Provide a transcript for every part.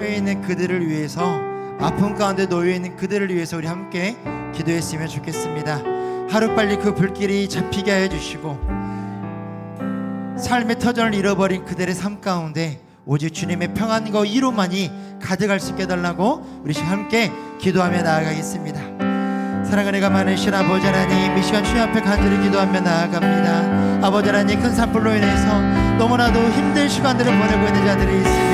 처해 있는 그들을 위해서, 아픔 가운데 놓여 있는 그들을 위해서 우리 함께 기도했으면 좋겠습니다. 하루빨리 그 불길이 잡히게 하여 주시고, 삶의 터전을 잃어버린 그들의 삶 가운데 오직 주님의 평안과 위로만이 가득할 수 있게 해달라고 우리 함께 기도하며 나아가겠습니다. 사랑하는 많으신 아버지 하나님, 이 시간 주님 앞에 간절히 기도하며 나아갑니다. 아버지 하나님, 큰 산불로 인해서 너무나도 힘든 시간들을 보내고 있는 자들이 있습니다.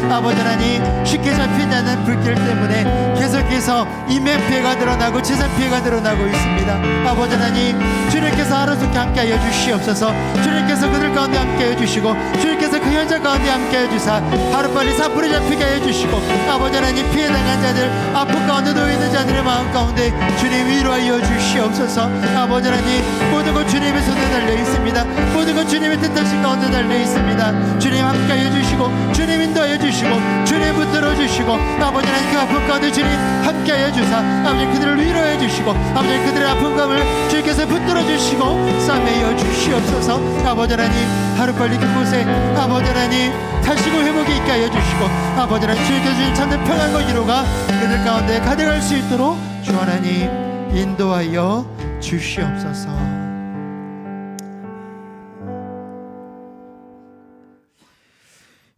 아버지 하나님, 쉽게 잡히지 않는 불길 때문에 계속해서 인명 피해가 늘어나고 재산 피해가 늘어나고 있습니다. 아버지 하나님, 주님께서 하루속히 함께하여 주시옵소서. 주님께서 그들 가운데 함께하여 주시고, 주님께서 그 현장 가운데 함께하여 주사 하루빨리 산불이 잡히게 하여 주시고, 아버지 하나님, 피해당한 자들, 아픔 가운데 놓여있는 자들의 마음 가운데 주님 위로하여 주시옵소서. 아버지 하나님, 모든 것 주님의 손에 달려 있습니다. 모든 것 주님의 뜻하신 가운데 달려 있습니다. 주님 함께하여 주시고, 주님 인도하여 주시고, 주님 붙들어 주시고, 아버지 하나님, 그 아픔 가운데 주님 함께하여 주사 아버지 그들을 위로해 주시고, 아버지 그들의 아픔감을 주님께서 붙들어 주시고 싸매여 주시옵소서. 아버지 하나님, 하루빨리 그곳에 아버지 하나님 다시고 회복이 있게 하여 주시고, 아버지 하나님, 주님께서 주신 참된 평안과 위로가 그들 가운데 가득할 수 있도록 주 하나님 인도하여 주시옵소서.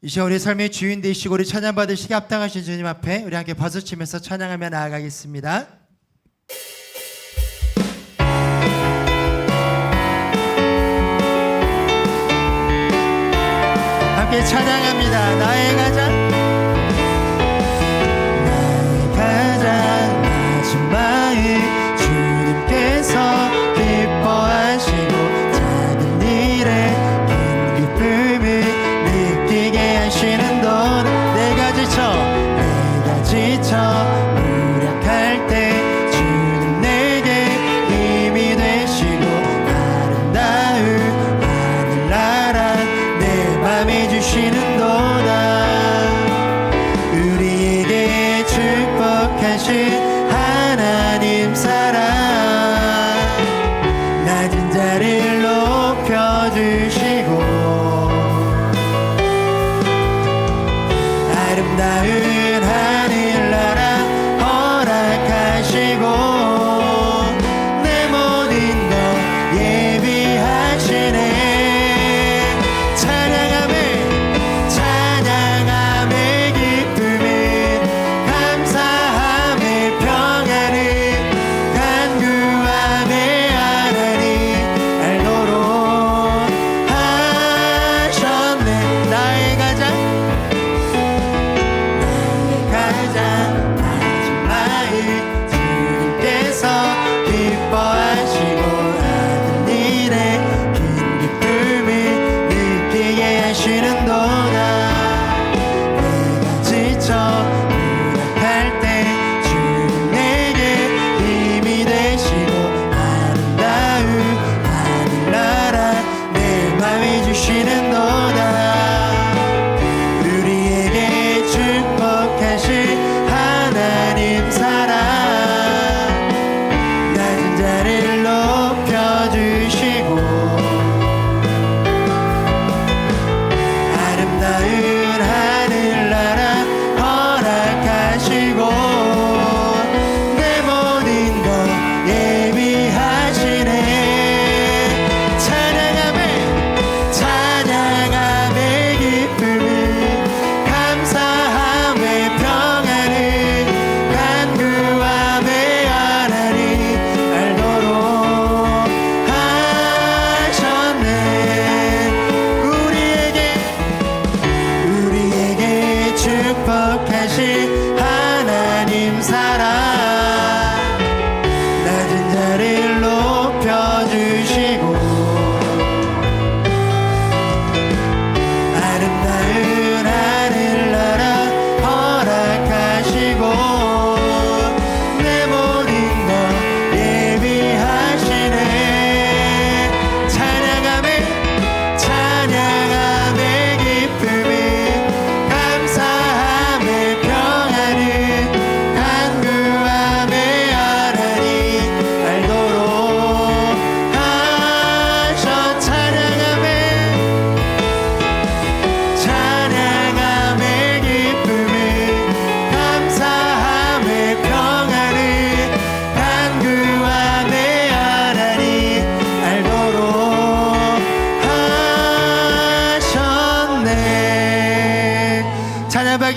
이 시간 우리 삶의 주인 되시고 우리 찬양 받으시기 합당하신 주님 앞에 우리 함께 박수치면서 찬양하며 나아가겠습니다. 함께 찬양합니다. 나의 가장 마지막에 주님께서 기뻐하시고 작은 일에 큰 기쁨을 느끼게 하시는도다. 내가 지쳐 무력할 때 주님 내게 힘이 되시고, 아름다운 하늘나라 내 맘에 주시는도다.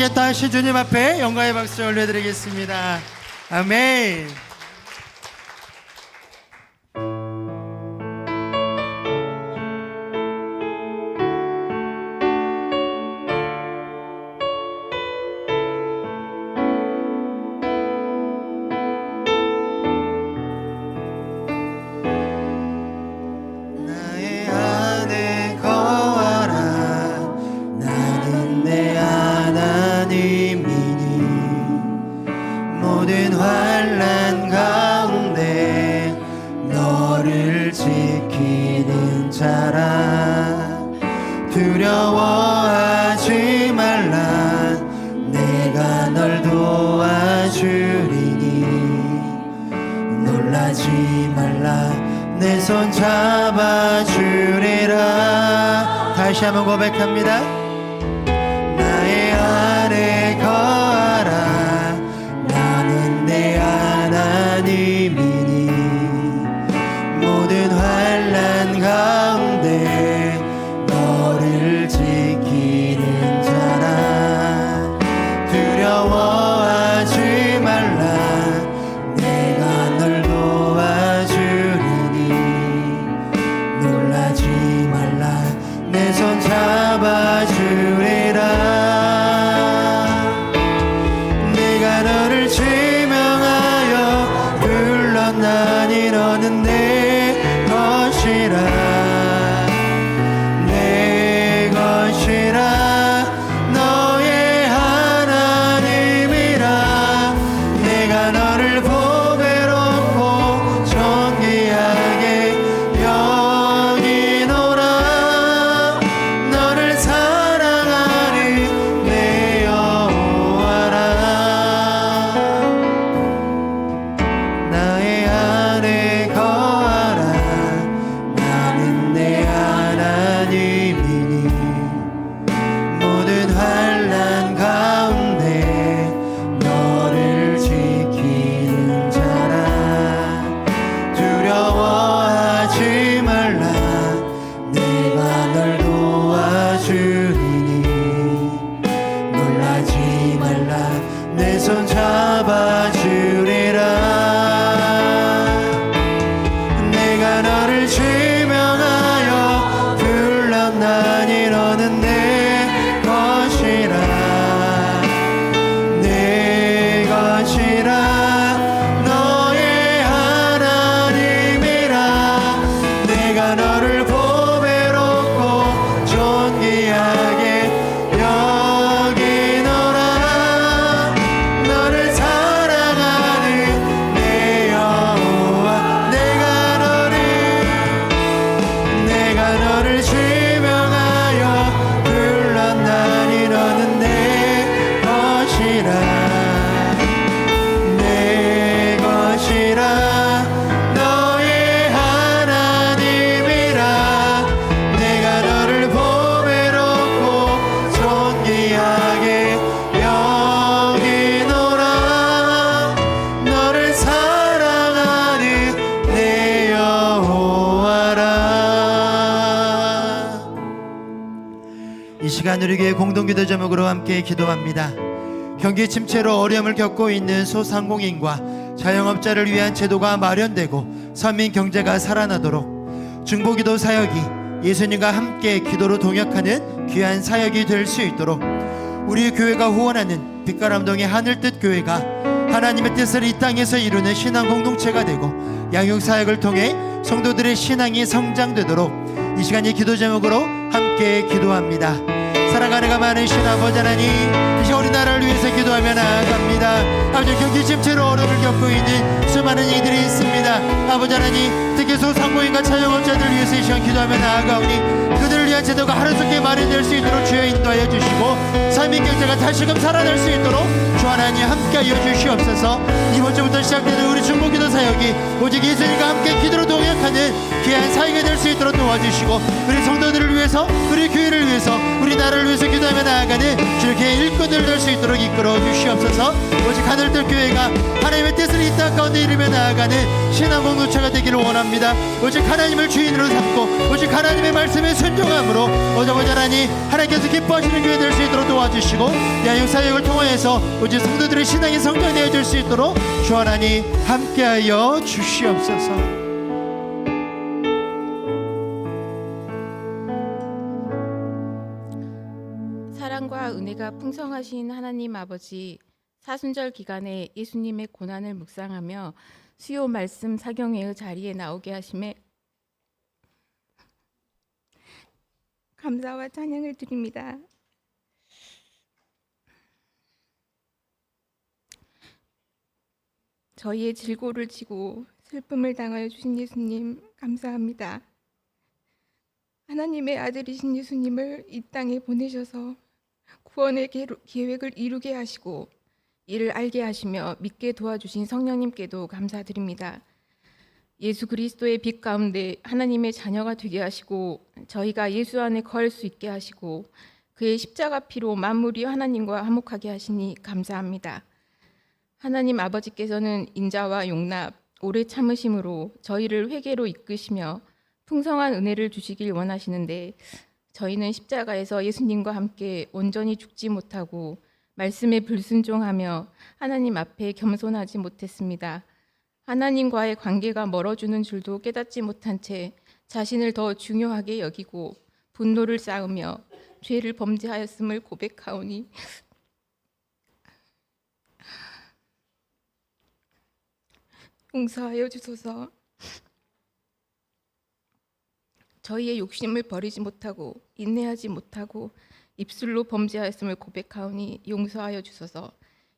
함께 다시 주님 앞에 영광의 박수 올려드리겠습니다. 아멘. 나의 안에 거하라. 나는 내 하나님이니 모든 환난 가운데 너를 지키는 자라. 두려워하지 말라. 내가 널 도와주리니 놀라지 말라. 내 손 잡아주리라. 다시 한번 고백합니다. 나의 안에 거하라. 나는 내 하나님이니 모든 환난 가운데 너를 지키는 자라. 두려워하지 말라. 내가 널 도와주리니 놀라지 말라. 내 손 잡아주리라. 내가 너를 지명하여 불렀나니 너는 내 것이라. 내 것이라. 너의 하나님이라. 내가 너를 보배롭고 존귀하게 여기노라. 너를 사랑하는 내 여호와라. 나의 안에 거하라. 나는 내 하나님이니 모든 환난 가운데 너를 지키는 자라. 두려워하지 말라. 내가 널 도와주리니 놀라지 말라. 내 손 잡아주리라. 내가 너를 지명하여 불렀나니 너는 내 것이라. 내 것이라. 너의 하나님이라. 내가 너를 보배롭고 존귀하게 여기노라. 너를 사랑하는 내 여호와. 내가 너를 지명하여 불렀나니 너는 내 것이라. 내 것이라. 너의 하나님이라. 내가 너를 보배롭고 존귀하게 여기노라. 너를 사랑하는 내 여호와라. 이 시간 우리 교회 공동기도 제목으로 함께 기도합니다. 경기 침체로 어려움을 겪고 있는 소상공인과 자영업자를 위한 제도가 마련되고 서민 경제가 살아나도록 중보기도 사역이 예수님과 함께 기도로 동역하는 귀한 사역이 될 수 있도록 우리 교회가 후원하는 빛가람동의 하늘뜻 교회가 하나님의 뜻을 이 땅에서 이루는 신앙 공동체가 되고 양육사역을 통해 성도들의 신앙이 성장되도록 이 시간 이 기도 제목으로 함께 기도합니다. 사랑하는 가 많으신 아버지 하나님, 이제 우리나라를 위해서 기도하며 나아갑니다. 아버지, 경기 침체로 어려움을 겪고 있는 수많은 이들이 있습니다. 아버지 하나님, 특히 소상공인과 자영업자들을 위해서 이 시간 기도하며 나아가오니 그들을 위한 제도가 하루속히 마련될 수 있도록 주여 인도하여 주시고 삶의 경제가 다시금 살아날 수 있도록 주 하나님 함께하여 주시옵소서. 이번 주부터 시작되는 우리 중보기도 사역이 오직 예수님과 함께 기도로 동역하는 귀한 사역이 될 수 있도록 도와주시고 우리 성도들을 위해서, 우리 교회를 위해서, 우리 나라를 위해서 기도하며 나아가는 주의 일꾼들 될 수 있도록 이끌어 주시옵소서. 오직 하늘들 교회가 하나님의 뜻을 이 땅 가운데 이루며 나아가는 신앙 공동체가 되기를 원합니다. 오직 하나님을 주인으로 삼고 오직 하나님 하나님의 말씀에 순종함으로 오자마자 하나님께서 기뻐하시는 교회 될 수 있도록 도와주시고 야육 사역을 통하여서 오직 성도들의 신앙이 성장되어 줄 수 있도록 주 하나님 함께하여 주시옵소서. 사랑과 은혜가 풍성하신 하나님 아버지, 사순절 기간에 예수님의 고난을 묵상하며 수요 말씀 사경회의 자리에 나오게 하심에 감사와 찬양을 드립니다. 저희의 질고를 지고 슬픔을 당하여 주신 예수님 감사합니다. 하나님의 아들이신 예수님을 이 땅에 보내셔서 구원의 계획을 이루게 하시고 이를 알게 하시며 믿게 도와주신 성령님께도 감사드립니다. 예수 그리스도의 빛 가운데 하나님의 자녀가 되게 하시고 저희가 예수 안에 거할 수 있게 하시고 그의 십자가 피로 만물이 하나님과 화목하게 하시니 감사합니다. 하나님 아버지께서는 인자와 용납, 오래 참으심으로 저희를 회개로 이끄시며 풍성한 은혜를 주시길 원하시는데 저희는 십자가에서 예수님과 함께 온전히 죽지 못하고 말씀에 불순종하며 하나님 앞에 겸손하지 못했습니다. 하나님과의 관계가 멀어지는 줄도 깨닫지 못한 채 자신을 더 중요하게 여기고 분노를 쌓으며 죄를 범죄하였음을 고백하오니 용서하여 주소서. 저희의 욕심을 버리지 못하고 인내하지 못하고 입술로 범죄하였음을 고백하오니 용서하여 주소서.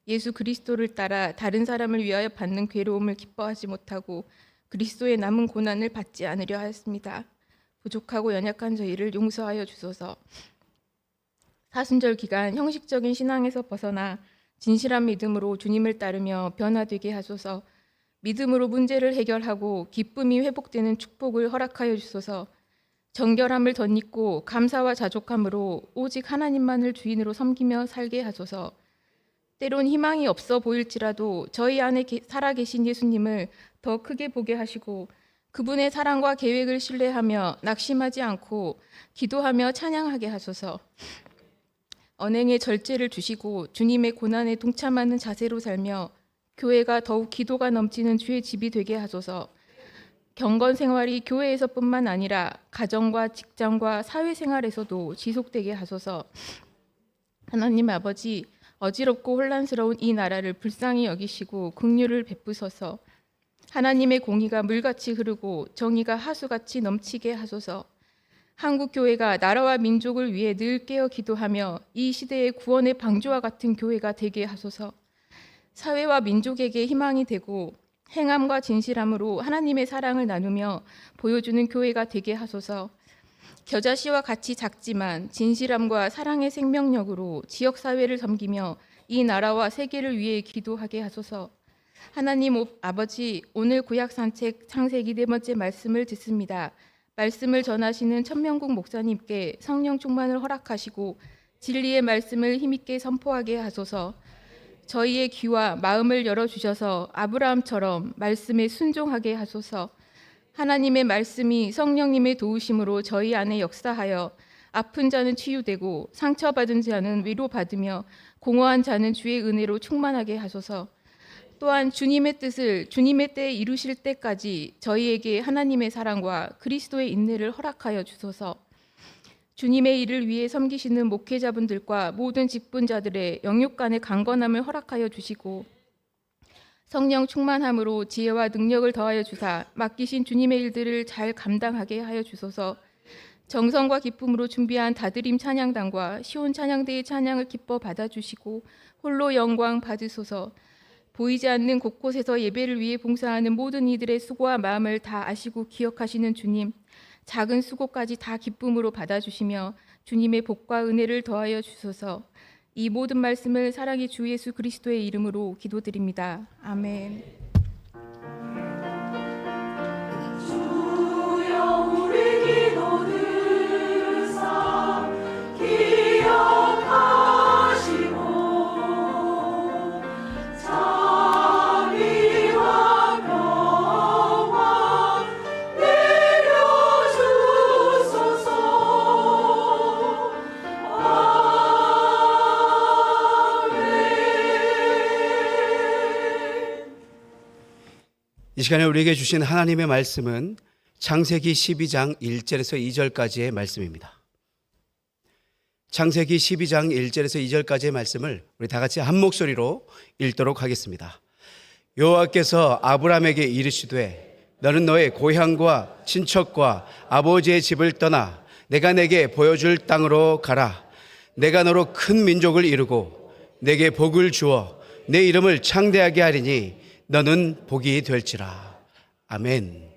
예수 그리스도를 따라 다른 사람을 위하여 받는 괴로움을 기뻐하지 못하고 그리스도의 남은 고난을 받지 않으려 하였습니다. 부족하고 연약한 저희를 용서하여 주소서. 사순절 기간 형식적인 신앙에서 벗어나 진실한 믿음으로 주님을 따르며 변화되게 하소서. 믿음으로 문제를 해결하고 기쁨이 회복되는 축복을 허락하여 주소서. 정결함을 덧입고 감사와 자족함으로 오직 하나님만을 주인으로 섬기며 살게 하소서. 때론 희망이 없어 보일지라도 저희 안에 살아계신 예수님을 더 크게 보게 하시고 그분의 사랑과 계획을 신뢰하며 낙심하지 않고 기도하며 찬양하게 하소서. 언행의 절제를 주시고 주님의 고난에 동참하는 자세로 살며 교회가 더욱 기도가 넘치는 주의 집이 되게 하소서. 경건 생활이 교회에서뿐만 아니라 가정과 직장과 사회생활에서도 지속되게 하소서. 하나님 아버지, 어지럽고 혼란스러운 이 나라를 불쌍히 여기시고 긍휼을 베푸소서. 하나님의 공의가 물같이 흐르고 정의가 하수같이 넘치게 하소서. 한국 교회가 나라와 민족을 위해 늘 깨어 기도하며 이 시대의 구원의 방주와 같은 교회가 되게 하소서. 사회와 민족에게 희망이 되고 행함과 진실함으로 하나님의 사랑을 나누며 보여주는 교회가 되게 하소서. 겨자씨와 같이 작지만 진실함과 사랑의 생명력으로 지역사회를 섬기며 이 나라와 세계를 위해 기도하게 하소서. 하나님 아버지, 오늘 구약산책 창세기 4번째 말씀을 듣습니다. 말씀을 전하시는 천명국 목사님께 성령 충만을 허락하시고 진리의 말씀을 힘있게 선포하게 하소서. 저희의 귀와 마음을 열어주셔서 아브라함처럼 말씀에 순종하게 하소서. 하나님의 말씀이 성령님의 도우심으로 저희 안에 역사하여 아픈 자는 치유되고 상처받은 자는 위로받으며 공허한 자는 주의 은혜로 충만하게 하소서. 또한 주님의 뜻을 주님의 때에 이루실 때까지 저희에게 하나님의 사랑과 그리스도의 인내를 허락하여 주소서. 주님의 일을 위해 섬기시는 목회자분들과 모든 직분자들의 영육 간의 강건함을 허락하여 주시고 성령 충만함으로 지혜와 능력을 더하여 주사 맡기신 주님의 일들을 잘 감당하게 하여 주소서. 정성과 기쁨으로 준비한 다드림 찬양단과 시온 찬양대의 찬양을 기뻐 받아주시고 홀로 영광 받으소서. 보이지 않는 곳곳에서 예배를 위해 봉사하는 모든 이들의 수고와 마음을 다 아시고 기억하시는 주님, 작은 수고까지 다 기쁨으로 받아주시며 주님의 복과 은혜를 더하여 주소서. 이 모든 말씀을 사랑의 주 예수 그리스도의 이름으로 기도드립니다. 아멘. 주여 우리 기도 들으사 기억하시고 자비와 평화 내려주소서. 시간에 우리에게 주신 하나님의 말씀은 창세기 12장 1절에서 2절까지의 말씀입니다. 창세기 12장 1절에서 2절까지의 말씀을 우리 다 같이 한 목소리로 읽도록 하겠습니다. 여호와께서 아브라함에게 이르시되 너는 너의 고향과 친척과 아버지의 집을 떠나 내가 내게 보여줄 땅으로 가라. 내가 너로 큰 민족을 이루고 내게 복을 주어 내 이름을 창대하게 하리니 너는 복이 될지라. 아멘.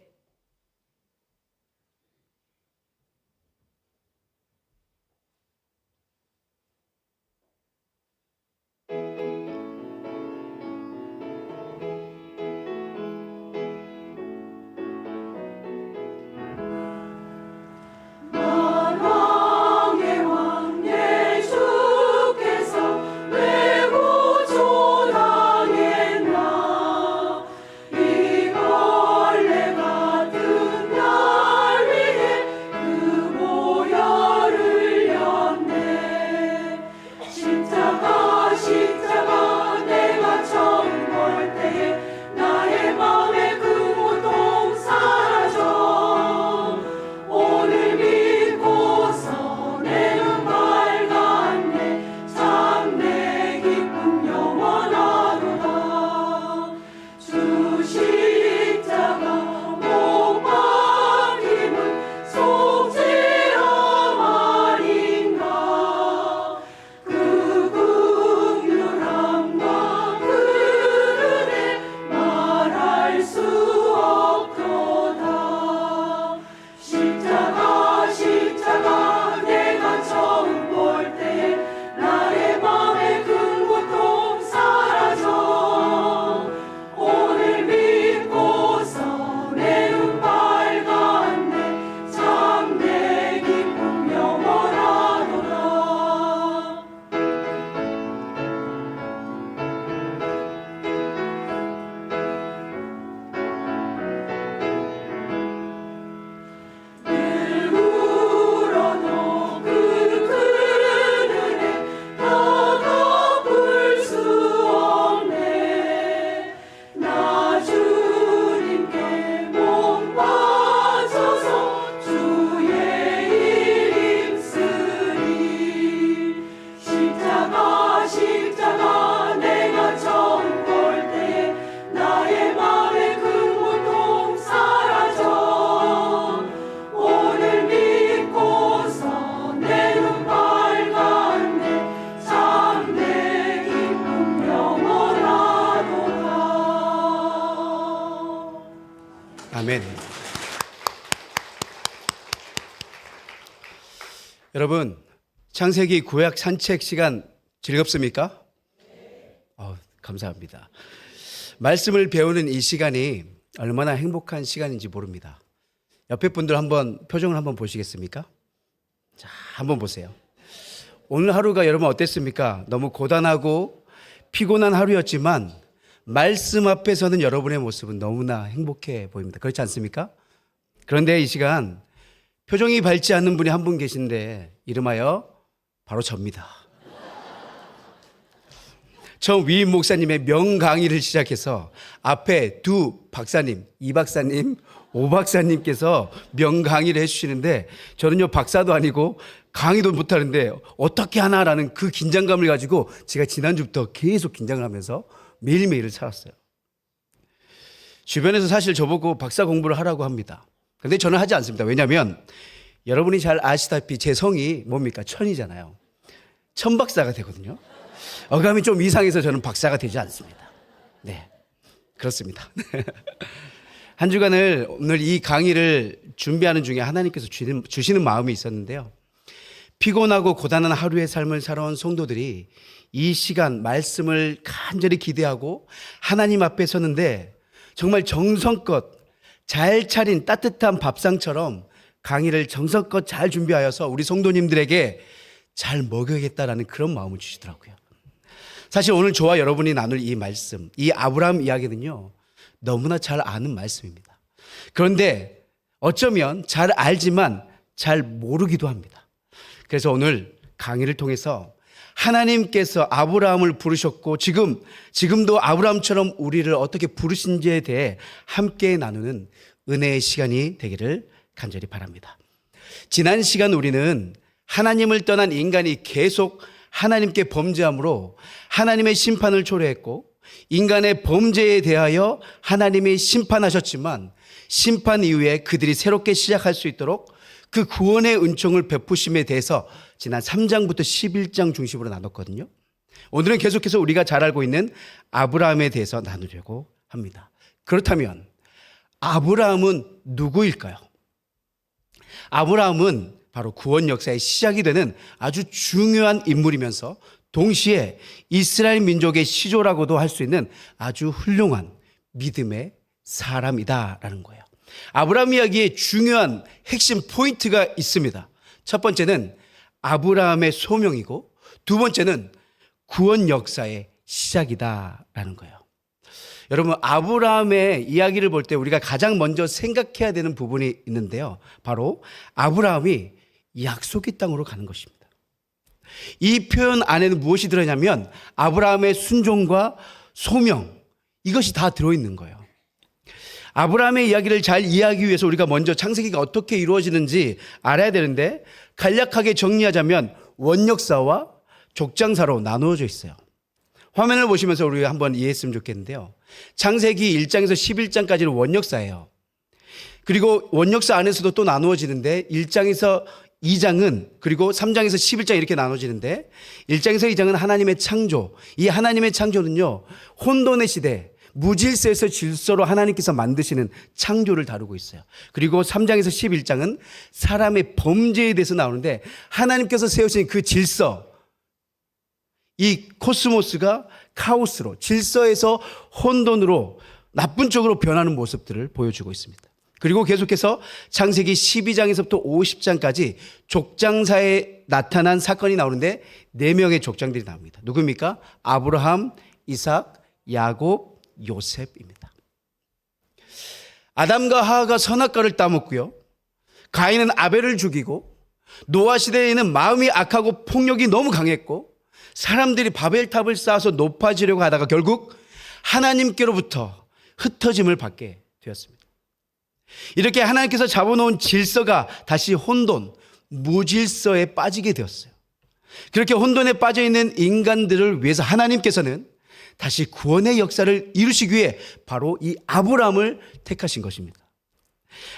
만왕의 왕 예수께서 왜 구조당했나 이 벌레 같은 날 위해 그 보혈을 흘렸네. 십자가 내가 처음 볼 때에 나의 맘에 그 고통 사라져. 오늘 믿고서 내 눈 밝았네. 참 내 기쁨 영원하도다. 주 십자가 못 박힘은 속죄함 아닌가. 그 긍휼함과 그 은혜 말할 수 없도다. 십자가 내가 처음 볼 때에 나의 맘에 큰 고통 사라져. 오늘 믿고서 내 눈 밝았네. 참 내 기쁨 영원하도다. 늘 울어도 그 큰 은혜 다 갚을 수 없네. 나 주님께 몸 바쳐서 주의 일 힘쓰리. 십자가 내가 처음 볼 때에 나의 맘에 큰 고통 사라져. 오늘 믿고서 내 눈 밝았네. 참 내 기쁨 영원하도다. 아멘. 여러분, 창세기 구약 산책 시간 즐겁습니까? 감사합니다. 말씀을 배우는 이 시간이 얼마나 행복한 시간인지 모릅니다. 옆에 분들 한번 표정을 한번 보시겠습니까? 자, 한번 보세요. 오늘 하루가 여러분 어땠습니까? 너무 고단하고 피곤한 하루였지만 말씀 앞에서는 여러분의 모습은 너무나 행복해 보입니다. 그렇지 않습니까? 그런데 이 시간 표정이 밝지 않는 분이 한 분 계신데 이름하여 바로 접니다. 처음 위임 목사님의 명강의를 시작해서 앞에 두 박사님, 이 박사님, 오 박사님께서 명강의를 해주시는데 저는요 박사도 아니고 강의도 못하는데 어떻게 하나라는 그 긴장감을 가지고 제가 지난주부터 계속 긴장을 하면서 매일매일을 살았어요. 주변에서 사실 저보고 박사 공부를 하라고 합니다. 근데 저는 하지 않습니다. 왜냐하면 여러분이 잘 아시다시피 제 성이 뭡니까? 천이잖아요. 천박사가 되거든요. 어감이 좀 이상해서 저는 박사가 되지 않습니다. 네, 그렇습니다. 한 주간을 오늘 이 강의를 준비하는 중에 하나님께서 주시는 마음이 있었는데요. 피곤하고 고단한 하루의 삶을 살아온 성도들이 이 시간 말씀을 간절히 기대하고 하나님 앞에 서는데 정말 정성껏 잘 차린 따뜻한 밥상처럼 강의를 정성껏 잘 준비하여서 우리 성도님들에게 잘 먹여야겠다라는 그런 마음을 주시더라고요. 사실 오늘 저와 여러분이 나눌 이 말씀, 이 아브라함 이야기는요, 너무나 잘 아는 말씀입니다. 그런데 어쩌면 잘 알지만 잘 모르기도 합니다. 그래서 오늘 강의를 통해서 하나님께서 아브라함을 부르셨고 지금도 아브라함처럼 우리를 어떻게 부르신지에 대해 함께 나누는 은혜의 시간이 되기를 간절히 바랍니다. 지난 시간 우리는 하나님을 떠난 인간이 계속 하나님께 범죄함으로 하나님의 심판을 초래했고, 인간의 범죄에 대하여 하나님이 심판하셨지만 심판 이후에 그들이 새롭게 시작할 수 있도록 그 구원의 은총을 베푸심에 대해서 지난 3장부터 11장 중심으로 나눴거든요. 오늘은 계속해서 우리가 잘 알고 있는 아브라함에 대해서 나누려고 합니다. 그렇다면 아브라함은 누구일까요? 아브라함은 바로 구원 역사의 시작이 되는 아주 중요한 인물이면서 동시에 이스라엘 민족의 시조라고도 할 수 있는 아주 훌륭한 믿음의 사람이다라는 거예요. 아브라함 이야기에 중요한 핵심 포인트가 있습니다. 첫 번째는 아브라함의 소명이고, 두 번째는 구원 역사의 시작이다라는 거예요. 여러분, 아브라함의 이야기를 볼 때 우리가 가장 먼저 생각해야 되는 부분이 있는데요. 바로 아브라함이 약속의 땅으로 가는 것입니다. 이 표현 안에는 무엇이 들어있냐면 아브라함의 순종과 소명, 이것이 다 들어있는 거예요. 아브라함의 이야기를 잘 이해하기 위해서 우리가 먼저 창세기가 어떻게 이루어지는지 알아야 되는데, 간략하게 정리하자면 원역사와 족장사로 나누어져 있어요. 화면을 보시면서 우리가 한번 이해했으면 좋겠는데요. 창세기 1장에서 11장까지는 원역사예요. 그리고 원역사 안에서도 또 나누어지는데 1장에서 2장은, 그리고 3장에서 11장 이렇게 나눠지는데, 1장에서 2장은 하나님의 창조. 이 하나님의 창조는요, 혼돈의 시대, 무질서에서 질서로 하나님께서 만드시는 창조를 다루고 있어요. 그리고 3장에서 11장은 사람의 범죄에 대해서 나오는데, 하나님께서 세우신 그 질서, 이 코스모스가 카오스로, 질서에서 혼돈으로 나쁜 쪽으로 변하는 모습들을 보여주고 있습니다. 그리고 계속해서 창세기 12장에서부터 50장까지 족장사에 나타난 사건이 나오는데 4명의 족장들이 나옵니다. 누굽니까? 아브라함, 이삭, 야곱, 요셉입니다. 아담과 하하가 선악과를 따먹고요, 가인은 아벨을 죽이고, 노아 시대에는 마음이 악하고 폭력이 너무 강했고, 사람들이 바벨탑을 쌓아서 높아지려고 하다가 결국 하나님께로부터 흩어짐을 받게 되었습니다. 이렇게 하나님께서 잡아놓은 질서가 다시 혼돈, 무질서에 빠지게 되었어요. 그렇게 혼돈에 빠져있는 인간들을 위해서 하나님께서는 다시 구원의 역사를 이루시기 위해 바로 이 아브라함을 택하신 것입니다.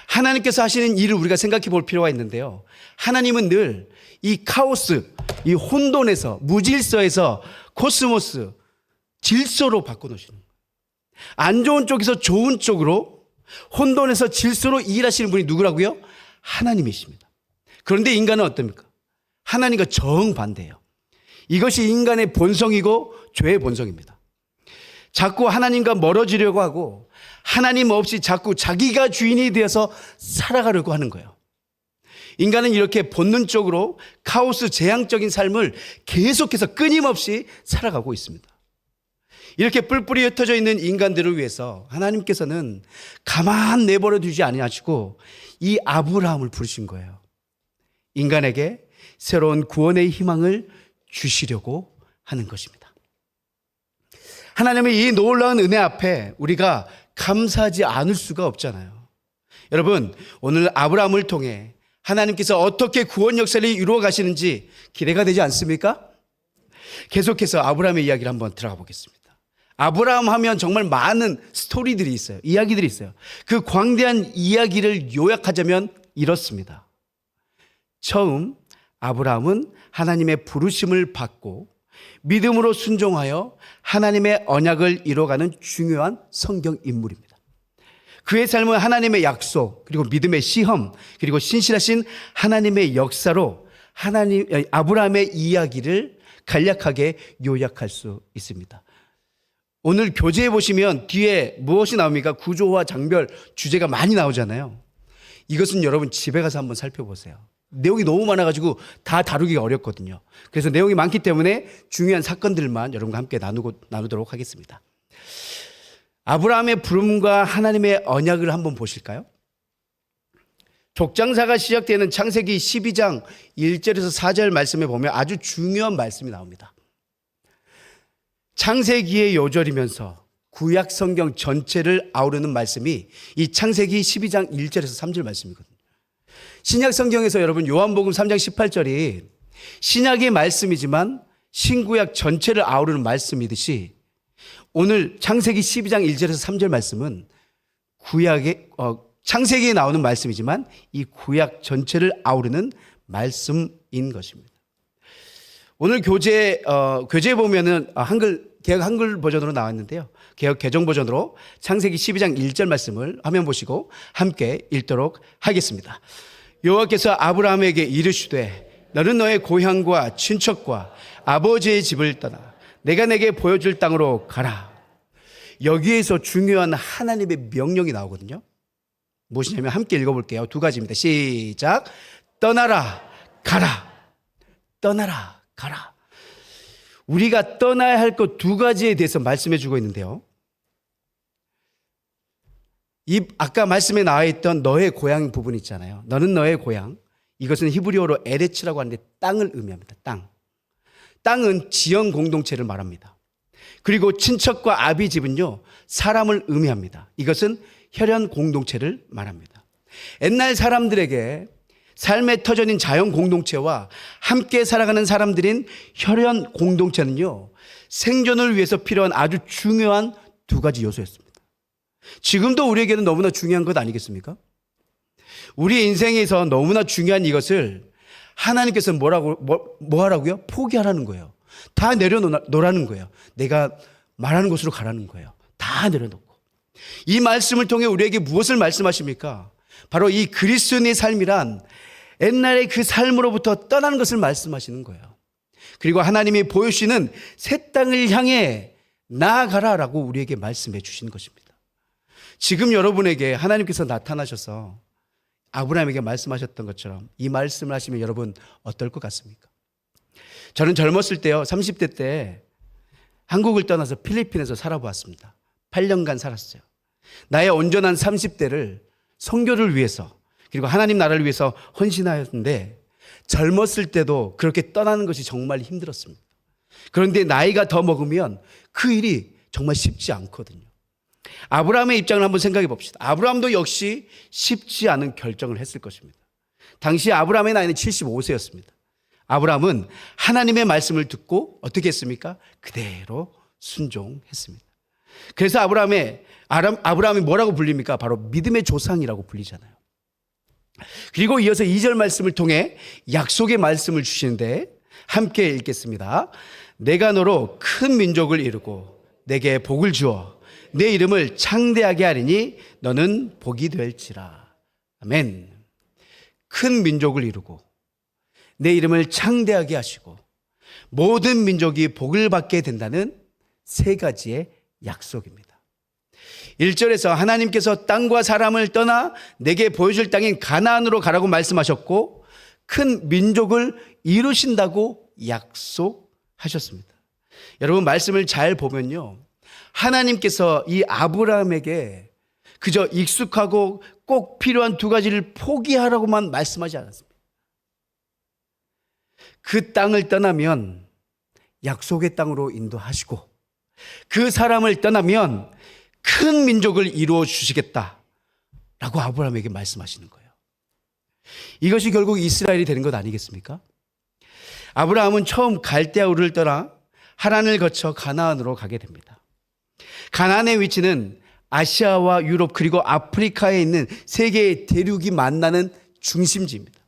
하나님께서 하시는 일을 우리가 생각해 볼 필요가 있는데요. 하나님은 늘 이 카오스, 이 혼돈에서, 무질서에서 코스모스, 질서로 바꿔놓으시는 거예요. 안 좋은 쪽에서 좋은 쪽으로, 혼돈에서 질서로 일하시는 분이 누구라고요? 하나님이십니다. 그런데 인간은 어떻습니까? 하나님과 정반대예요. 이것이 인간의 본성이고 죄의 본성입니다. 자꾸 하나님과 멀어지려고 하고 하나님 없이 자꾸 자기가 주인이 되어서 살아가려고 하는 거예요. 인간은 이렇게 본능적으로 카오스, 재앙적인 삶을 계속해서 끊임없이 살아가고 있습니다. 이렇게 뿔뿔이 흩어져 있는 인간들을 위해서 하나님께서는 가만 내버려 두지 아니하시고 이 아브라함을 부르신 거예요. 인간에게 새로운 구원의 희망을 주시려고 하는 것입니다. 하나님의 이 놀라운 은혜 앞에 우리가 감사하지 않을 수가 없잖아요. 여러분, 오늘 아브라함을 통해 하나님께서 어떻게 구원 역사를 이루어 가시는지 기대가 되지 않습니까? 계속해서 아브라함의 이야기를 한번 들어가 보겠습니다. 아브라함 하면 정말 많은 스토리들이 있어요. 이야기들이 있어요. 그 광대한 이야기를 요약하자면 이렇습니다. 처음 아브라함은 하나님의 부르심을 받고 믿음으로 순종하여 하나님의 언약을 이뤄가는 중요한 성경 인물입니다. 그의 삶은 하나님의 약속, 그리고 믿음의 시험, 그리고 신실하신 하나님의 역사로 아브라함의 이야기를 간략하게 요약할 수 있습니다. 오늘 교재에 보시면 뒤에 무엇이 나옵니까? 구조와 장별, 주제가 많이 나오잖아요. 이것은 여러분 집에 가서 한번 살펴보세요. 내용이 너무 많아가지고 다 다루기가 어렵거든요. 그래서 내용이 많기 때문에 중요한 사건들만 여러분과 함께 나누도록 하겠습니다. 아브라함의 부름과 하나님의 언약을 한번 보실까요? 족장사가 시작되는 창세기 12장 1절에서 4절 말씀에 보면 아주 중요한 말씀이 나옵니다. 창세기의 요절이면서 구약 성경 전체를 아우르는 말씀이 이 창세기 12장 1절에서 3절 말씀이거든요. 신약 성경에서 여러분 요한복음 3장 18절이 신약의 말씀이지만 신구약 전체를 아우르는 말씀이듯이 오늘 창세기 12장 1절에서 3절 말씀은 구약의 창세기에 나오는 말씀이지만 이 구약 전체를 아우르는 말씀인 것입니다. 오늘 교재에 보면은 개혁 한글 버전으로 나왔는데요. 개혁 개정 버전으로 창세기 12장 1절 말씀을 화면 보시고 함께 읽도록 하겠습니다. 여호와께서 아브라함에게 이르시되 너는 너의 고향과 친척과 아버지의 집을 떠나 내가 내게 보여줄 땅으로 가라. 여기에서 중요한 하나님의 명령이 나오거든요. 무엇이냐면 함께 읽어볼게요. 두 가지입니다. 시작. 떠나라 가라. 떠나라 가라. 우리가 떠나야 할 것 두 가지에 대해서 말씀해 주고 있는데요. 이 아까 말씀에 나와 있던 너의 고향 부분 있잖아요. 너는 너의 고향. 이것은 히브리어로 에레츠라고 하는데 땅을 의미합니다. 땅. 땅은 지형 공동체를 말합니다. 그리고 친척과 아비 집은요, 사람을 의미합니다. 이것은 혈연 공동체를 말합니다. 옛날 사람들에게 삶의 터전인 자연 공동체와 함께 살아가는 사람들인 혈연 공동체는요, 생존을 위해서 필요한 아주 중요한 두 가지 요소였습니다. 지금도 우리에게는 너무나 중요한 것 아니겠습니까? 우리 인생에서 너무나 중요한 이것을 하나님께서 뭐 하라고요? 포기하라는 거예요. 다 내려놓으라는 거예요. 내가 말하는 곳으로 가라는 거예요. 다 내려놓고. 이 말씀을 통해 우리에게 무엇을 말씀하십니까? 바로 이 그리스도인의 삶이란 옛날의 그 삶으로부터 떠나는 것을 말씀하시는 거예요. 그리고 하나님이 보여주시는 새 땅을 향해 나아가라라고 우리에게 말씀해 주신 것입니다. 지금 여러분에게 하나님께서 나타나셔서 아브라함에게 말씀하셨던 것처럼 이 말씀을 하시면 여러분 어떨 것 같습니까? 저는 젊었을 때요, 30대 때 한국을 떠나서 필리핀에서 살아보았습니다. 8년간 살았어요. 나의 온전한 30대를 선교를 위해서 그리고 하나님 나라를 위해서 헌신하였는데 젊었을 때도 그렇게 떠나는 것이 정말 힘들었습니다. 그런데 나이가 더 먹으면 그 일이 정말 쉽지 않거든요. 아브라함의 입장을 한번 생각해 봅시다. 아브라함도 역시 쉽지 않은 결정을 했을 것입니다. 당시 아브라함의 나이는 75세였습니다. 아브라함은 하나님의 말씀을 듣고 어떻게 했습니까? 그대로 순종했습니다. 그래서 아브라함이 뭐라고 불립니까? 바로 믿음의 조상이라고 불리잖아요. 그리고 이어서 2절 말씀을 통해 약속의 말씀을 주시는데 함께 읽겠습니다. 내가 너로 큰 민족을 이루고 내게 복을 주어 내 이름을 창대하게 하리니 너는 복이 될지라. 아멘. 큰 민족을 이루고 내 이름을 창대하게 하시고 모든 민족이 복을 받게 된다는 세 가지의 약속입니다. 1절에서 하나님께서 땅과 사람을 떠나 내게 보여줄 땅인 가나안으로 가라고 말씀하셨고 큰 민족을 이루신다고 약속하셨습니다. 여러분 말씀을 잘 보면요, 하나님께서 이 아브라함에게 그저 익숙하고 꼭 필요한 두 가지를 포기하라고만 말씀하지 않았습니다. 그 땅을 떠나면 약속의 땅으로 인도하시고 그 사람을 떠나면 큰 민족을 이루어 주시겠다라고 아브라함에게 말씀하시는 거예요. 이것이 결국 이스라엘이 되는 것 아니겠습니까? 아브라함은 처음 갈대아우르를 떠나 하란을 거쳐 가나안으로 가게 됩니다. 가나안의 위치는 아시아와 유럽 그리고 아프리카에 있는 세 개의 대륙이 만나는 중심지입니다.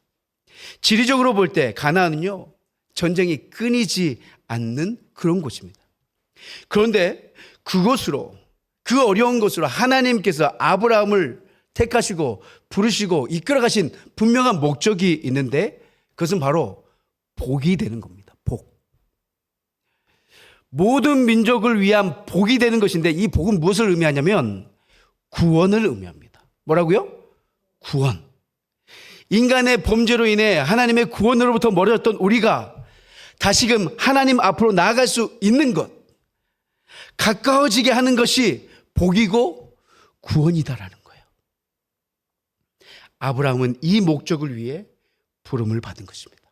지리적으로 볼 때 가나안은요, 전쟁이 끊이지 않는 그런 곳입니다. 그런데 그 어려운 곳으로 하나님께서 아브라함을 택하시고 부르시고 이끌어 가신 분명한 목적이 있는데 그것은 바로 복이 되는 겁니다. 복. 모든 민족을 위한 복이 되는 것인데 이 복은 무엇을 의미하냐면 구원을 의미합니다. 뭐라고요? 구원. 인간의 범죄로 인해 하나님의 구원으로부터 멀어졌던 우리가 다시금 하나님 앞으로 나아갈 수 있는 것, 가까워지게 하는 것이 복이고 구원이다라는 거예요. 아브라함은 이 목적을 위해 부름을 받은 것입니다.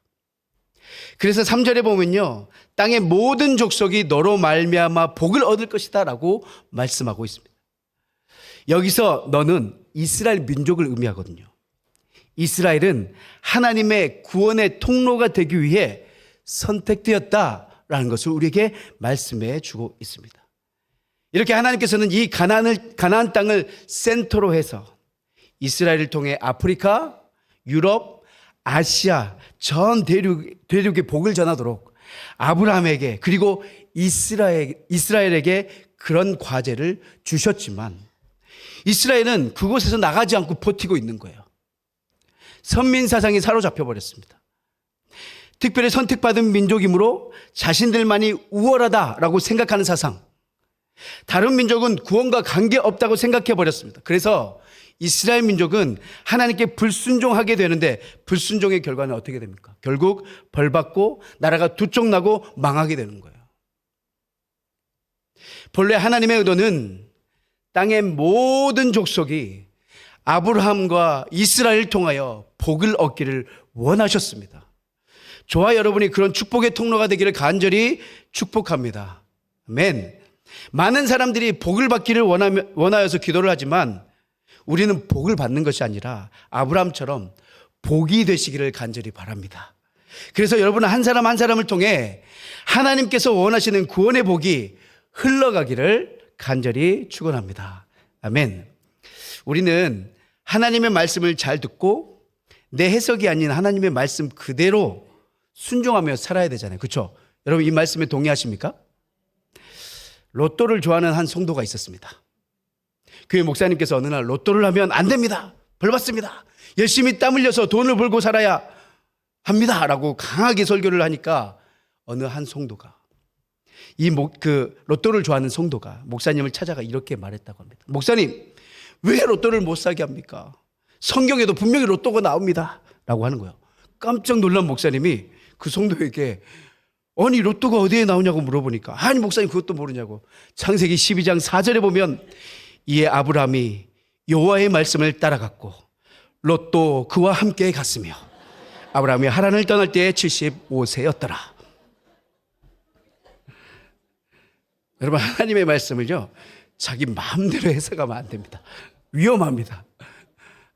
그래서 3절에 보면요, 땅의 모든 족속이 너로 말미암아 복을 얻을 것이다 라고 말씀하고 있습니다. 여기서 너는 이스라엘 민족을 의미하거든요. 이스라엘은 하나님의 구원의 통로가 되기 위해 선택되었다라는 것을 우리에게 말씀해 주고 있습니다. 이렇게 하나님께서는 이 가나안 땅을 센터로 해서 이스라엘을 통해 아프리카, 유럽, 아시아 전 대륙의 복을 전하도록 아브라함에게 그리고 이스라엘에게 그런 과제를 주셨지만 이스라엘은 그곳에서 나가지 않고 버티고 있는 거예요. 선민사상이 사로잡혀 버렸습니다. 특별히 선택받은 민족이므로 자신들만이 우월하다라고 생각하는 사상, 다른 민족은 구원과 관계없다고 생각해 버렸습니다. 그래서 이스라엘 민족은 하나님께 불순종하게 되는데 불순종의 결과는 어떻게 됩니까? 결국 벌받고 나라가 두 쪽 나고 망하게 되는 거예요. 본래 하나님의 의도는 땅의 모든 족속이 아브라함과 이스라엘을 통하여 복을 얻기를 원하셨습니다. 저와 여러분이 그런 축복의 통로가 되기를 간절히 축복합니다. 아멘. 많은 사람들이 복을 받기를 원하여서 기도를 하지만 우리는 복을 받는 것이 아니라 아브라함처럼 복이 되시기를 간절히 바랍니다. 그래서 여러분은 한 사람 한 사람을 통해 하나님께서 원하시는 구원의 복이 흘러가기를 간절히 축원합니다. 아멘. 우리는 하나님의 말씀을 잘 듣고 내 해석이 아닌 하나님의 말씀 그대로 순종하며 살아야 되잖아요. 그렇죠? 여러분 이 말씀에 동의하십니까? 로또를 좋아하는 한 성도가 있었습니다. 교회 목사님께서 어느 날 로또를 하면 안 됩니다. 벌 받습니다. 열심히 땀 흘려서 돈을 벌고 살아야 합니다. 라고 강하게 설교를 하니까 어느 한 성도가 로또를 좋아하는 성도가 목사님을 찾아가 이렇게 말했다고 합니다. 목사님, 왜 로또를 못 사게 합니까? 성경에도 분명히 로또가 나옵니다. 라고 하는 거예요. 깜짝 놀란 목사님이 그 성도에게 아니 로또가 어디에 나오냐고 물어보니까 아니 목사님 그것도 모르냐고. 창세기 12장 4절에 보면 이에 아브라함이 여호와의 말씀을 따라갔고 롯도 그와 함께 갔으며 아브라함이 하란을 떠날 때에 75세였더라. 여러분 하나님의 말씀을요 자기 마음대로 해석하면 안 됩니다. 위험합니다.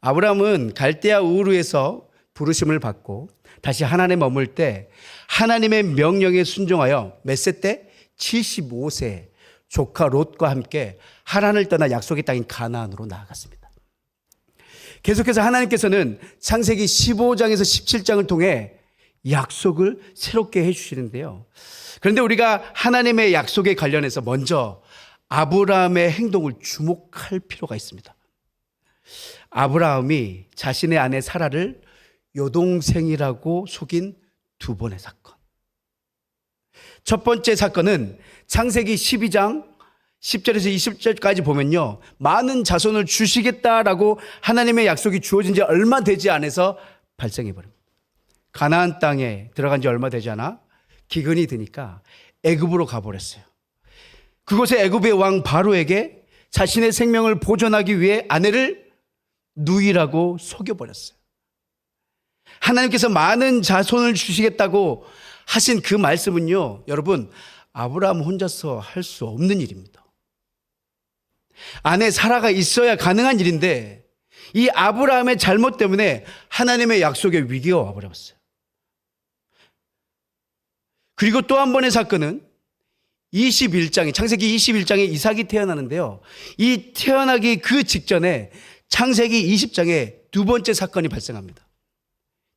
아브라함은 갈대아 우르에서 부르심을 받고 다시 하나님에 머물 때 하나님의 명령에 순종하여 몇 세 때? 75세 조카 롯과 함께 하란을 떠나 약속의 땅인 가나안으로 나아갔습니다. 계속해서 하나님께서는 창세기 15장에서 17장을 통해 약속을 새롭게 해주시는데요. 그런데 우리가 하나님의 약속에 관련해서 먼저 아브라함의 행동을 주목할 필요가 있습니다. 아브라함이 자신의 아내 사라를 여동생이라고 속인 두 번의 사건. 첫 번째 사건은 창세기 12장 10절에서 20절까지 보면요. 많은 자손을 주시겠다라고 하나님의 약속이 주어진 지 얼마 되지 않아서 발생해버립니다. 가나안 땅에 들어간 지 얼마 되지 않아 기근이 드니까 애굽으로 가버렸어요. 그곳에 애굽의 왕 바로에게 자신의 생명을 보존하기 위해 아내를 누이라고 속여버렸어요. 하나님께서 많은 자손을 주시겠다고 하신 그 말씀은요, 여러분, 아브라함 혼자서 할 수 없는 일입니다. 아내 사라가 있어야 가능한 일인데 이 아브라함의 잘못 때문에 하나님의 약속에 위기가 와버렸어요. 그리고 또 한 번의 사건은 21장에 창세기 21장에 이삭이 태어나는데요. 이 태어나기 그 직전에 창세기 20장에 두 번째 사건이 발생합니다.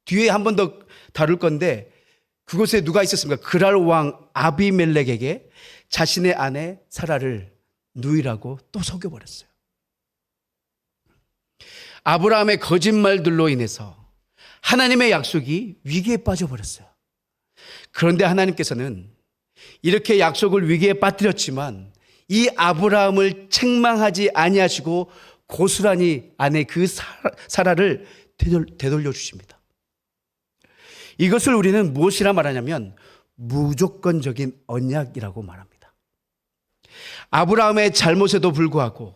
뒤에 한 번 더 다룰 건데 그곳에 누가 있었습니까? 그랄 왕 아비멜렉에게 자신의 아내 사라를 누이라고 또 속여버렸어요. 아브라함의 거짓말들로 인해서 하나님의 약속이 위기에 빠져버렸어요. 그런데 하나님께서는 이렇게 약속을 위기에 빠뜨렸지만 이 아브라함을 책망하지 아니하시고 고스란히 아내 그 사라를 되돌려 주십니다. 이것을 우리는 무엇이라 말하냐면 무조건적인 언약이라고 말합니다. 아브라함의 잘못에도 불구하고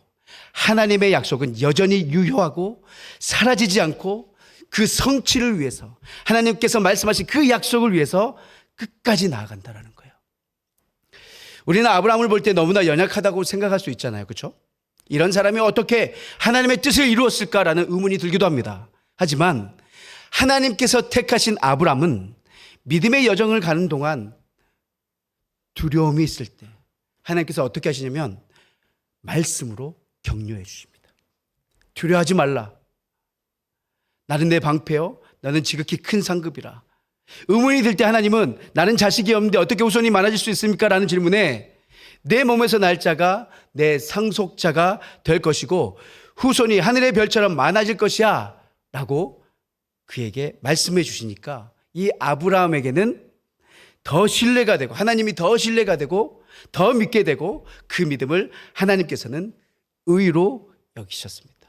하나님의 약속은 여전히 유효하고 사라지지 않고 그 성취를 위해서 하나님께서 말씀하신 그 약속을 위해서 끝까지 나아간다라는 거예요. 우리는 아브라함을 볼 때 너무나 연약하다고 생각할 수 있잖아요. 그렇죠? 이런 사람이 어떻게 하나님의 뜻을 이루었을까라는 의문이 들기도 합니다. 하지만 하나님께서 택하신 아브라함은 믿음의 여정을 가는 동안 두려움이 있을 때 하나님께서 어떻게 하시냐면 말씀으로 격려해 주십니다. 두려워하지 말라. 나는 내 방패요. 나는 지극히 큰 상급이라. 의문이 들 때 하나님은 나는 자식이 없는데 어떻게 후손이 많아질 수 있습니까? 라는 질문에 내 몸에서 날 자가 내 상속자가 될 것이고 후손이 하늘의 별처럼 많아질 것이야 라고 그에게 말씀해 주시니까 이 아브라함에게는 더 신뢰가 되고 하나님이 더 신뢰가 되고 더 믿게 되고 그 믿음을 하나님께서는 의로 여기셨습니다.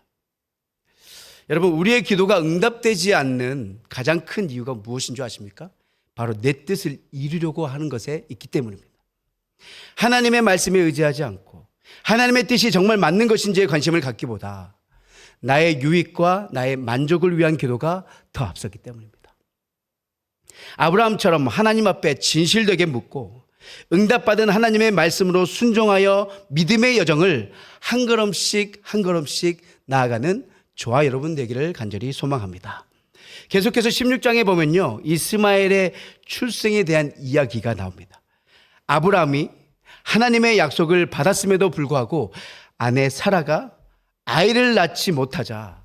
여러분, 우리의 기도가 응답되지 않는 가장 큰 이유가 무엇인 줄 아십니까? 바로 내 뜻을 이루려고 하는 것에 있기 때문입니다. 하나님의 말씀에 의지하지 않고 하나님의 뜻이 정말 맞는 것인지에 관심을 갖기보다 나의 유익과 나의 만족을 위한 기도가 더 앞섰기 때문입니다. 아브라함처럼 하나님 앞에 진실되게 묻고 응답받은 하나님의 말씀으로 순종하여 믿음의 여정을 한 걸음씩 한 걸음씩 나아가는 저와 여러분 되기를 간절히 소망합니다. 계속해서 16장에 보면요, 이스마엘의 출생에 대한 이야기가 나옵니다. 아브라함이 하나님의 약속을 받았음에도 불구하고 아내 사라가 아이를 낳지 못하자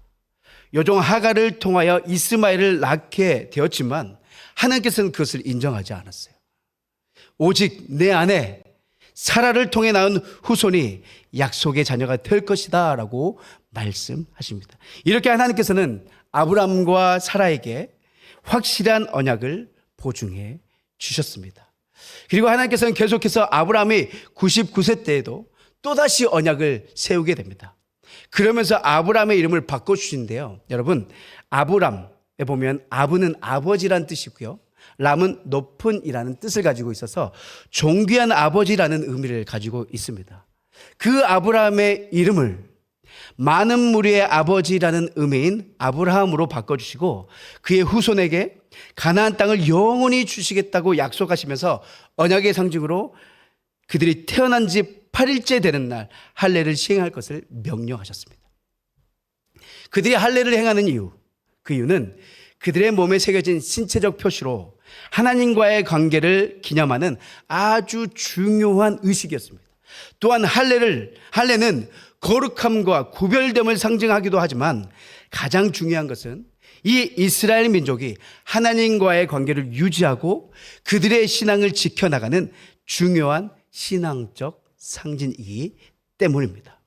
여종 하갈을 통하여 이스마엘을 낳게 되었지만 하나님께서는 그것을 인정하지 않았어요. 오직 내 아내 사라를 통해 낳은 후손이 약속의 자녀가 될 것이다 라고 말씀하십니다. 이렇게 하나님께서는 아브라함과 사라에게 확실한 언약을 보증해 주셨습니다. 그리고 하나님께서는 계속해서 아브라함이 99세 때에도 또다시 언약을 세우게 됩니다. 그러면서 아브라함의 이름을 바꿔주시는데요. 여러분, 아브람에 보면 아브는 아버지란 뜻이고요. 람은 높은 이라는 뜻을 가지고 있어서 존귀한 아버지라는 의미를 가지고 있습니다. 그 아브라함의 이름을 많은 무리의 아버지라는 의미인 아브라함으로 바꿔주시고 그의 후손에게 가나안 땅을 영원히 주시겠다고 약속하시면서 언약의 상징으로 그들이 태어난 지 8일째 되는 날 할례를 시행할 것을 명령하셨습니다. 그들이 할례를 행하는 이유, 그 이유는 그들의 몸에 새겨진 신체적 표시로 하나님과의 관계를 기념하는 아주 중요한 의식이었습니다. 또한 할례는 거룩함과 구별됨을 상징하기도 하지만 가장 중요한 것은 이 이스라엘 민족이 하나님과의 관계를 유지하고 그들의 신앙을 지켜나가는 중요한 신앙적 상징이기 때문입니다.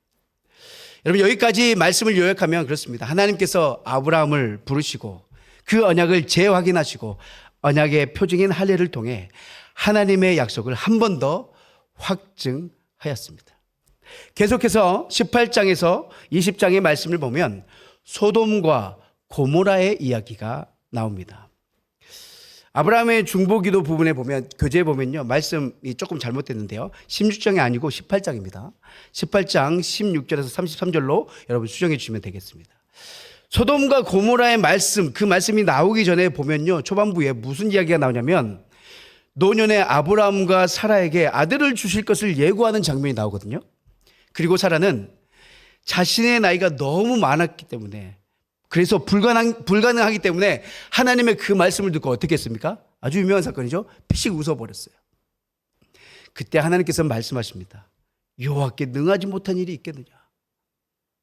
여러분, 여기까지 말씀을 요약하면 그렇습니다. 하나님께서 아브라함을 부르시고 그 언약을 재확인하시고 언약의 표징인 할례를 통해 하나님의 약속을 한 번 더 확증하였습니다. 계속해서 18장에서 20장의 말씀을 보면 소돔과 고모라의 이야기가 나옵니다. 아브라함의 중보기도 부분에 보면 교재에 보면요, 말씀이 조금 잘못됐는데요, 16장이 아니고 18장입니다. 18장 16절에서 33절로 여러분 수정해 주시면 되겠습니다. 소돔과 고모라의 말씀, 그 말씀이 나오기 전에 보면요, 초반부에 무슨 이야기가 나오냐면 노년의 아브라함과 사라에게 아들을 주실 것을 예고하는 장면이 나오거든요. 그리고 사라는 자신의 나이가 너무 많았기 때문에, 그래서 불가능하기 때문에 하나님의 그 말씀을 듣고 어떻게 했습니까? 아주 유명한 사건이죠. 피식 웃어버렸어요. 그때 하나님께서 말씀하십니다. 여호와께 능하지 못한 일이 있겠느냐?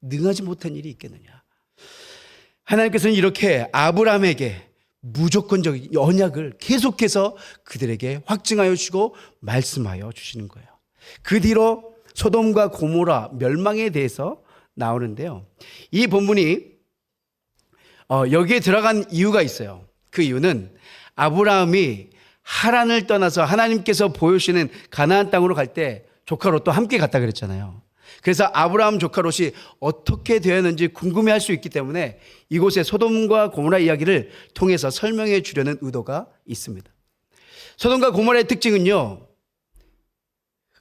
능하지 못한 일이 있겠느냐? 하나님께서는 이렇게 아브라함에게 무조건적인 언약을 계속해서 그들에게 확증하여 주시고 말씀하여 주시는 거예요. 그 뒤로 소돔과 고모라 멸망에 대해서 나오는데요, 이 본문이 여기에 들어간 이유가 있어요. 그 이유는 아브라함이 하란을 떠나서 하나님께서 보여주시는 가나안 땅으로 갈 때 조카 롯도 함께 갔다 그랬잖아요. 그래서 아브라함 조카 롯이 어떻게 되었는지 궁금해할 수 있기 때문에 이곳에 소돔과 고모라 이야기를 통해서 설명해 주려는 의도가 있습니다. 소돔과 고모라의 특징은요,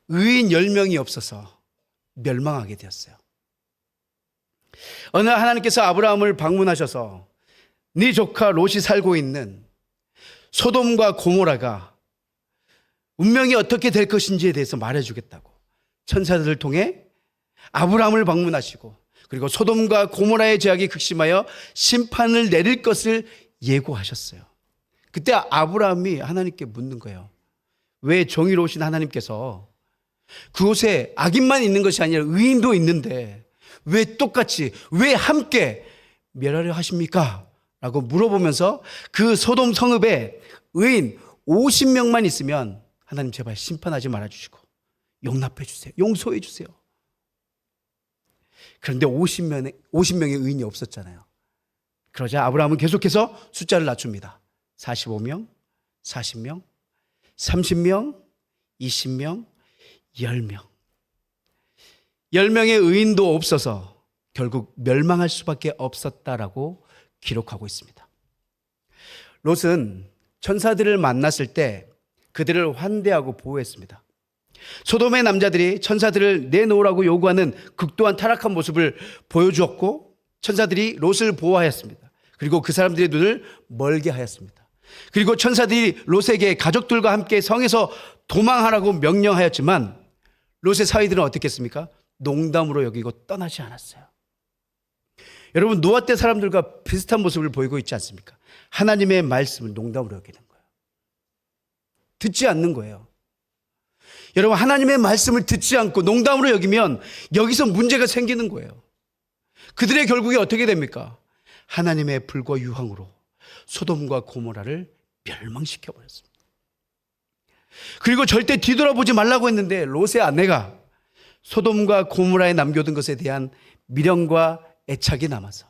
의인 10명이 없어서 멸망하게 되었어요. 어느 날 하나님께서 아브라함을 방문하셔서 네 조카 롯이 살고 있는 소돔과 고모라가 운명이 어떻게 될 것인지에 대해서 말해주겠다고 천사들을 통해 아브라함을 방문하시고, 그리고 소돔과 고모라의 죄악이 극심하여 심판을 내릴 것을 예고하셨어요. 그때 아브라함이 하나님께 묻는 거예요. 왜 정의로우신 하나님께서 그곳에 악인만 있는 것이 아니라 의인도 있는데 왜 똑같이, 왜 함께 멸하려 하십니까? 라고 물어보면서 그 소돔 성읍에 의인 50명만 있으면 하나님 제발 심판하지 말아주시고 용납해 주세요, 용서해 주세요. 그런데 50명의 의인이 없었잖아요. 그러자 아브라함은 계속해서 숫자를 낮춥니다. 45명, 40명, 30명, 20명, 10명. 10명의 의인도 없어서 결국 멸망할 수밖에 없었다라고 기록하고 있습니다. 롯은 천사들을 만났을 때 그들을 환대하고 보호했습니다. 소돔의 남자들이 천사들을 내놓으라고 요구하는 극도한 타락한 모습을 보여주었고, 천사들이 롯을 보호하였습니다. 그리고 그 사람들의 눈을 멀게 하였습니다. 그리고 천사들이 롯에게 가족들과 함께 성에서 도망하라고 명령하였지만 롯의 사위들은 어떻게 했습니까? 농담으로 여기고 떠나지 않았어요. 여러분, 노아 때 사람들과 비슷한 모습을 보이고 있지 않습니까? 하나님의 말씀을 농담으로 여기는 거예요. 듣지 않는 거예요. 여러분, 하나님의 말씀을 듣지 않고 농담으로 여기면 여기서 문제가 생기는 거예요. 그들의 결국이 어떻게 됩니까? 하나님의 불과 유황으로 소돔과 고모라를 멸망시켜 버렸습니다. 그리고 절대 뒤돌아보지 말라고 했는데 롯의 아내가 소돔과 고모라에 남겨둔 것에 대한 미련과 애착이 남아서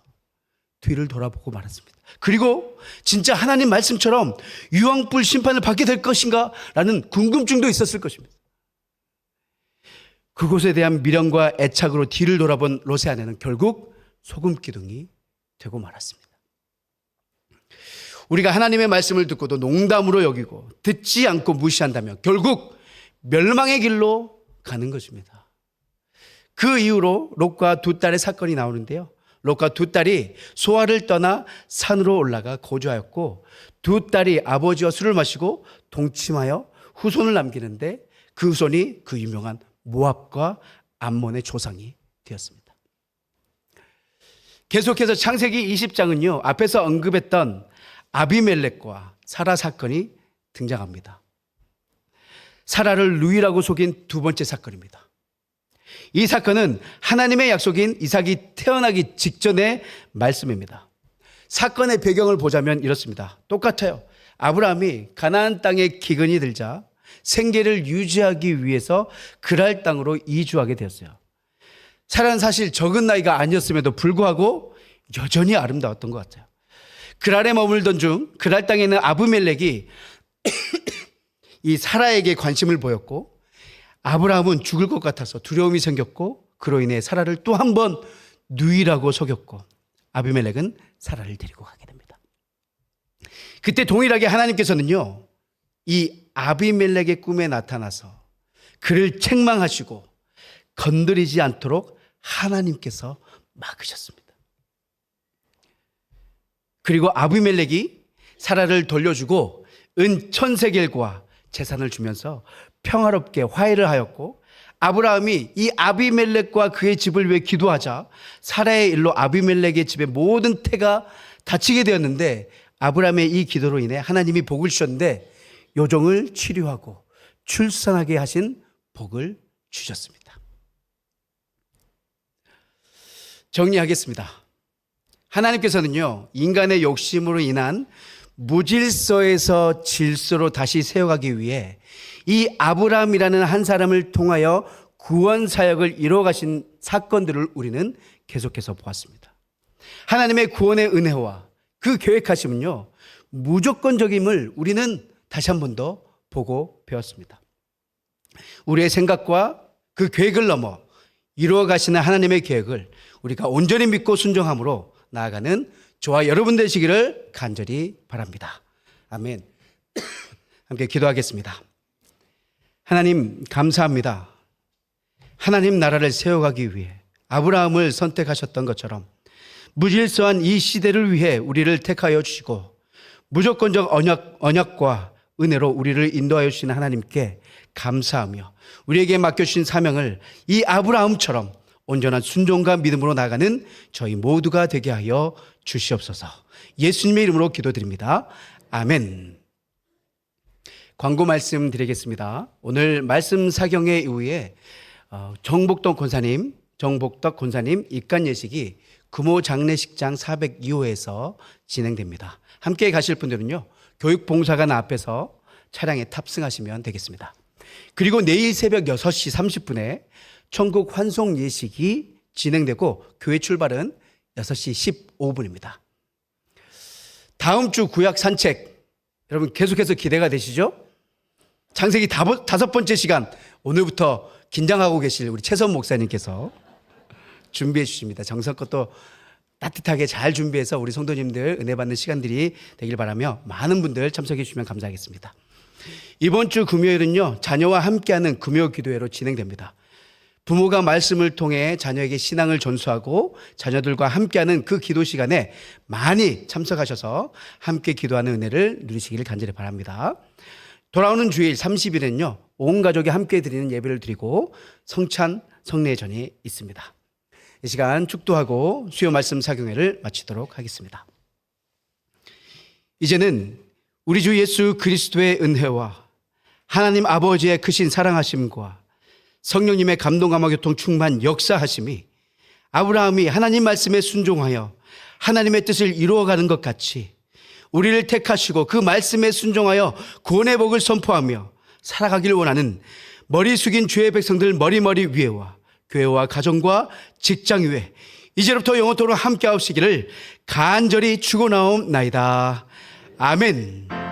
뒤를 돌아보고 말았습니다. 그리고 진짜 하나님 말씀처럼 유황불 심판을 받게 될 것인가 라는 궁금증도 있었을 것입니다. 그곳에 대한 미련과 애착으로 뒤를 돌아본 롯의 아내는 결국 소금 기둥이 되고 말았습니다. 우리가 하나님의 말씀을 듣고도 농담으로 여기고 듣지 않고 무시한다면 결국 멸망의 길로 가는 것입니다. 그 이후로 롯과 두 딸의 사건이 나오는데요. 롯과 두 딸이 소아를 떠나 산으로 올라가 거주하였고, 두 딸이 아버지와 술을 마시고 동침하여 후손을 남기는데 그 후손이 그 유명한 모압과 암몬의 조상이 되었습니다. 계속해서 창세기 20장은요, 앞에서 언급했던 아비멜렉과 사라 사건이 등장합니다. 사라를 누이라고 속인 두 번째 사건입니다. 이 사건은 하나님의 약속인 이삭이 태어나기 직전의 말씀입니다. 사건의 배경을 보자면 이렇습니다. 똑같아요. 아브라함이 가나안 땅에 기근이 들자 생계를 유지하기 위해서 그랄 땅으로 이주하게 되었어요. 사라는 사실 적은 나이가 아니었음에도 불구하고 여전히 아름다웠던 것 같아요. 그랄에 머물던 중 그랄 땅에 있는 아비멜렉이 이 사라에게 관심을 보였고, 아브라함은 죽을 것 같아서 두려움이 생겼고, 그로 인해 사라를 또 한 번 누이라고 속였고, 아비멜렉은 사라를 데리고 가게 됩니다. 그때 동일하게 하나님께서는요, 이 아비멜렉의 꿈에 나타나서 그를 책망하시고 건드리지 않도록 하나님께서 막으셨습니다. 그리고 아비멜렉이 사라를 돌려주고 은 1000세겔과 재산을 주면서 평화롭게 화해를 하였고, 아브라함이 이 아비멜렉과 그의 집을 위해 기도하자 사라의 일로 아비멜렉의 집의 모든 태가 다치게 되었는데, 아브라함의 이 기도로 인해 하나님이 복을 주셨는데 요종을 치료하고 출산하게 하신 복을 주셨습니다. 정리하겠습니다. 하나님께서는요, 인간의 욕심으로 인한 무질서에서 질서로 다시 세워가기 위해 이 아브라함이라는 한 사람을 통하여 구원 사역을 이루어가신 사건들을 우리는 계속해서 보았습니다. 하나님의 구원의 은혜와 그 계획하심은요, 무조건적임을 우리는 다시 한 번 더 보고 배웠습니다. 우리의 생각과 그 계획을 넘어 이루어 가시는 하나님의 계획을 우리가 온전히 믿고 순종함으로 나아가는 저와 여러분 되시기를 간절히 바랍니다. 아멘. 함께 기도하겠습니다. 하나님, 감사합니다. 하나님 나라를 세워가기 위해 아브라함을 선택하셨던 것처럼 무질서한 이 시대를 위해 우리를 택하여 주시고 무조건적 언약과 은혜로 우리를 인도하여 주신 하나님께 감사하며 우리에게 맡겨주신 사명을 이 아브라함처럼 온전한 순종과 믿음으로 나가는 저희 모두가 되게 하여 주시옵소서. 예수님의 이름으로 기도드립니다. 아멘. 광고 말씀 드리겠습니다. 오늘 말씀 사경회 이후에 정복덕 권사님 입간 예식이 금호 장례식장 402호에서 진행됩니다. 함께 가실 분들은요, 교육봉사관 앞에서 차량에 탑승하시면 되겠습니다. 그리고 내일 새벽 6시 30분에 천국 환송 예식이 진행되고 교회 출발은 6시 15분입니다. 다음 주 구약 산책, 여러분 계속해서 기대가 되시죠? 창세기 5번째 시간, 오늘부터 긴장하고 계실 우리 최선 목사님께서 준비해 주십니다. 정성껏 또 따뜻하게 잘 준비해서 우리 성도님들 은혜 받는 시간들이 되길 바라며 많은 분들 참석해 주시면 감사하겠습니다. 이번 주 금요일은요, 자녀와 함께하는 금요 기도회로 진행됩니다. 부모가 말씀을 통해 자녀에게 신앙을 전수하고 자녀들과 함께하는 그 기도 시간에 많이 참석하셔서 함께 기도하는 은혜를 누리시기를 간절히 바랍니다. 돌아오는 주일 30일은요, 온 가족이 함께 드리는 예배를 드리고 성찬 성례전이 있습니다. 이 시간 축도하고 수요 말씀 사경회를 마치도록 하겠습니다. 이제는 우리 주 예수 그리스도의 은혜와 하나님 아버지의 크신 사랑하심과 성령님의 감동감화 교통 충만 역사하심이 아브라함이 하나님 말씀에 순종하여 하나님의 뜻을 이루어가는 것 같이 우리를 택하시고 그 말씀에 순종하여 구원의 복을 선포하며 살아가길 원하는 머리 숙인 주의 백성들 머리 위에와 교회와 가정과 직장 위에 이제부터 영원토록 함께 하시기를 간절히 축원하옵나이다. 아멘.